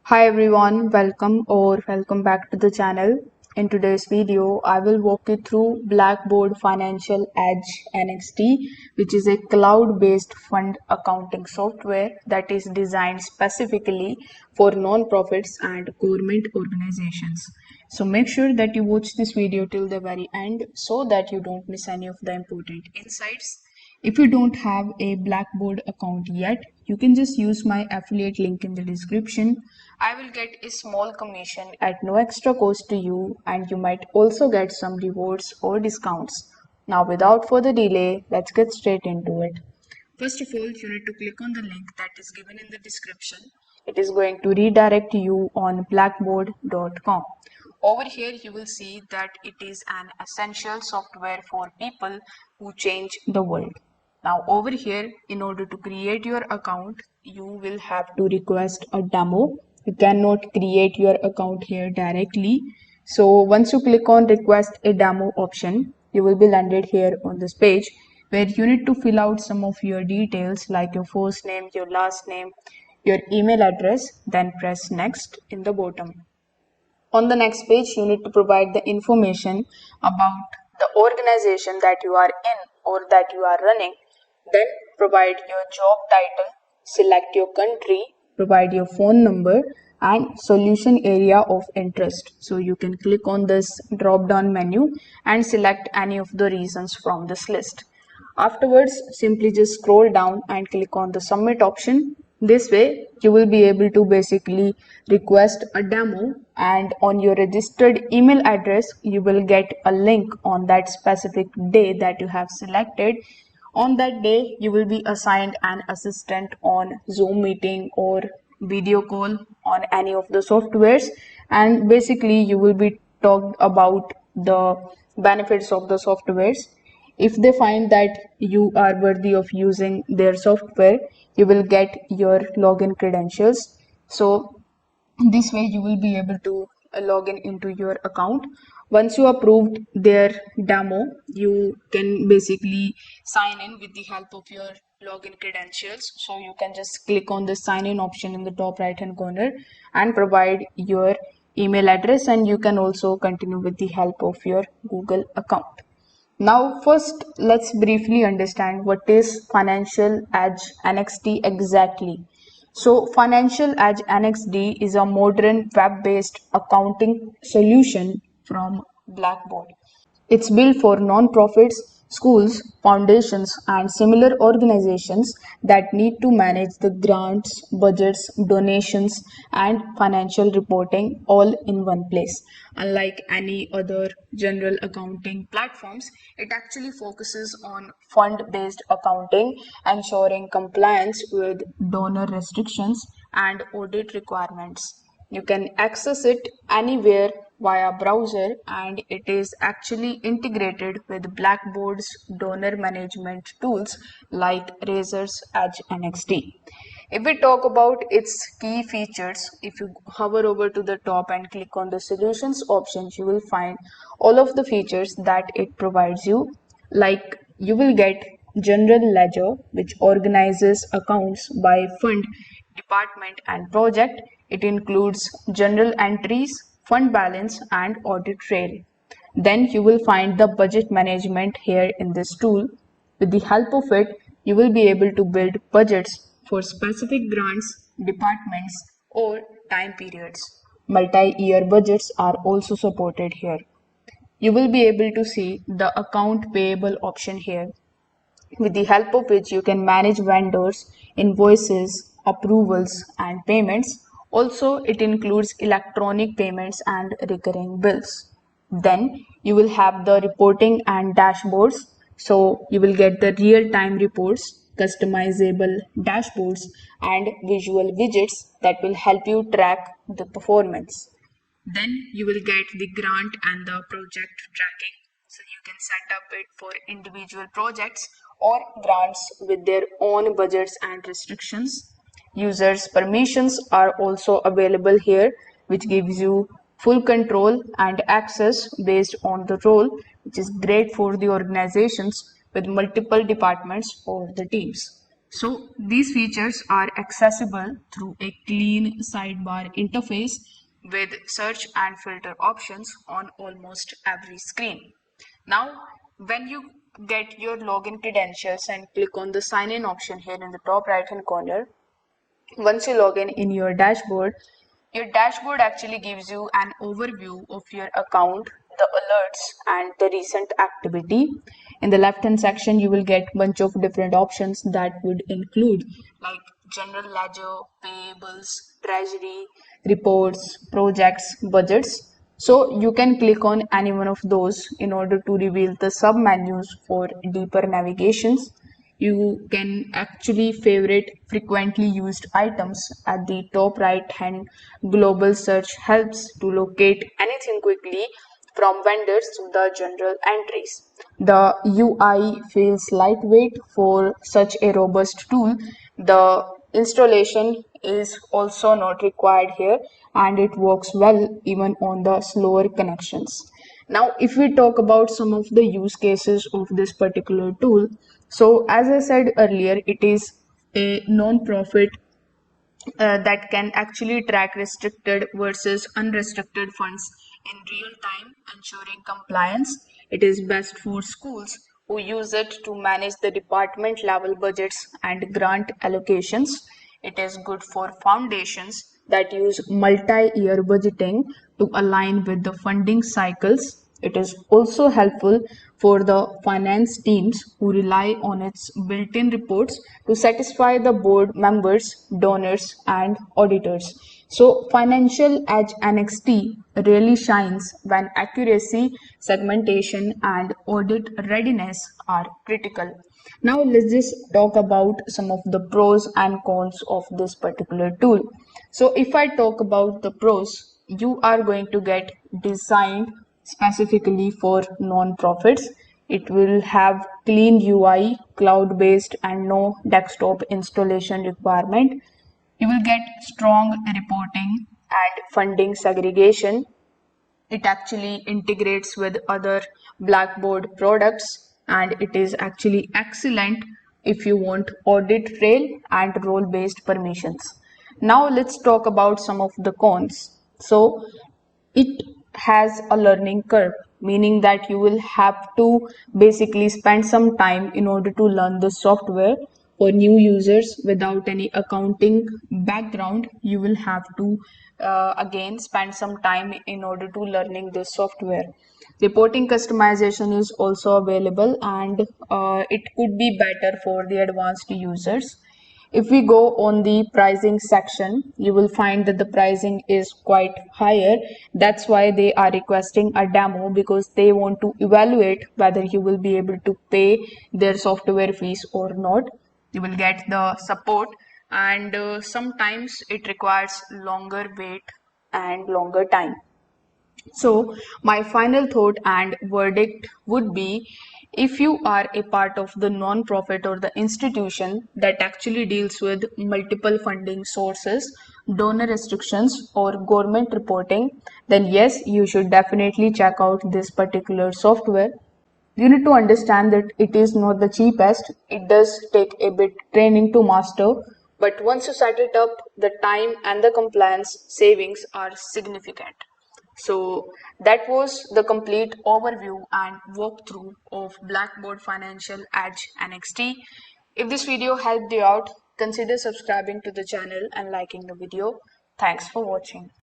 Hi everyone, welcome back to the channel. In today's video, I will walk you through Blackbaud Financial Edge NXT, which is a cloud-based fund accounting software that is designed specifically for non-profits and government organizations. So make sure that you watch this video till the very end so that you don't miss any of the important insights. If you don't have a Blackbaud account yet, you can just use my affiliate link in the description. I will get a small commission at no extra cost to you, and you might also get some rewards or discounts. Now, without further delay, let's get straight into it. First of all, you need to click on the link that is given in the description. It is going to redirect you on blackboard.com. Over here, you will see that it is an essential software for people who change the world. Now, over here, in order to create your account, you will have to request a demo. You cannot create your account here directly. So once you click on request a demo option, you will be landed here on this page where you need to fill out some of your details like your first name, your last name, your email address, then press next in the bottom. On the next page, you need to provide the information about the organization that you are in or that you are running. Then provide your job title, select your country, provide your phone number and solution area of interest. So you can click on this drop down menu and select any of the reasons from this list. Afterwards, simply just scroll down and click on the submit option. This way, you will be able to basically request a demo, and on your registered email address, you will get a link on that specific day that you have selected. On that day, you will be assigned an assistant on Zoom meeting or video call on any of the softwares, and basically you will be talked about the benefits of the softwares. If they find that you are worthy of using their software, you will get your login credentials. So this way you will be able to log in into your account. Once you approved their demo, you can basically sign in with the help of your login credentials. So you can just click on the sign in option in the top right hand corner and provide your email address, and you can also continue with the help of your Google account. Now, first, let's briefly understand what is Financial Edge NXT exactly. So, Financial Edge NXT is a modern web-based accounting solution from Blackboard. It's built for non-profits, schools, foundations, and similar organizations that need to manage the grants, budgets, donations, and financial reporting all in one place. Unlike any other general accounting platforms, it actually focuses on fund-based accounting, ensuring compliance with donor restrictions and audit requirements. You can access it anywhere via browser, and it is actually integrated with Blackboard's donor management tools like Razor's Edge NXT. If we talk about its key features, if you hover over to the top and click on the solutions options, you will find all of the features that it provides you. Like, you will get general ledger, which organizes accounts by fund, department and project. It includes journal entries, fund balance and audit trail. Then you will find the budget management here in this tool. With the help of it, you will be able to build budgets for specific grants, departments or time periods. Multi-year budgets are also supported here. You will be able to see the account payable option here, with the help of which you can manage vendors, invoices, approvals, and payments. Also, it includes electronic payments and recurring bills. Then you will have the reporting and dashboards. So you will get the real-time reports, customizable dashboards, and visual widgets that will help you track the performance. Then you will get the grant and the project tracking. So you can set up it for individual projects or grants with their own budgets and restrictions. Users' permissions are also available here, which gives you full control and access based on the role, which is great for the organizations with multiple departments or the teams. So these features are accessible through a clean sidebar interface with search and filter options on almost every screen. Now, when you get your login credentials and click on the sign in option here in the top right hand corner, once you log in your dashboard actually gives you an overview of your account, the alerts, and the recent activity. In the left hand section, you will get bunch of different options that would include like general ledger, payables, treasury, reports, projects, budgets. So you can click on any one of those in order to reveal the sub menus for deeper navigations. You can actually favorite frequently used items at the top right hand. Global search helps to locate anything quickly from vendors to the general entries. The UI feels lightweight for such a robust tool. The installation is also not required here and it works well even on the slower connections. Now, if we talk about some of the use cases of this particular tool, so as I said earlier, it is a non-profit that can actually track restricted versus unrestricted funds in real time, ensuring compliance. It is best for schools who use it to manage the department level budgets and grant allocations. It is good for foundations that use multi-year budgeting to align with the funding cycles. It is also helpful for the finance teams who rely on its built-in reports to satisfy the board members, donors, and auditors. So, Financial Edge NXT really shines when accuracy, segmentation, and audit readiness are critical. Now, let's just talk about some of the pros and cons of this particular tool. So, if I talk about the pros, you are going to get designed specifically for non-profits. It will have clean UI, cloud-based, and no desktop installation requirement. You will get strong reporting and funding segregation. It actually integrates with other Blackbaud products and it is actually excellent if you want audit trail and role based permissions. Now let's talk about some of the cons. So it has a learning curve, meaning that you will have to basically spend some time in order to learn the software. For new users without any accounting background, you will have to again spend some time in order to learning this software. Reporting customization is also available and it could be better for the advanced users. If we go on the pricing section, you will find that the pricing is quite higher. That's why they are requesting a demo, because they want to evaluate whether you will be able to pay their software fees or not. You will get the support and sometimes it requires longer wait and longer time. So, my final thought and verdict would be, if you are a part of the non-profit or the institution that actually deals with multiple funding sources, donor restrictions, or government reporting, then yes, you should definitely check out this particular software. You need to understand that it is not the cheapest. It does take a bit training to master, but once you set it up, the time and the compliance savings are significant. So that was the complete overview and walkthrough of Blackbaud Financial Edge NXT. If this video helped you out, consider subscribing to the channel and liking the video. Thanks for watching.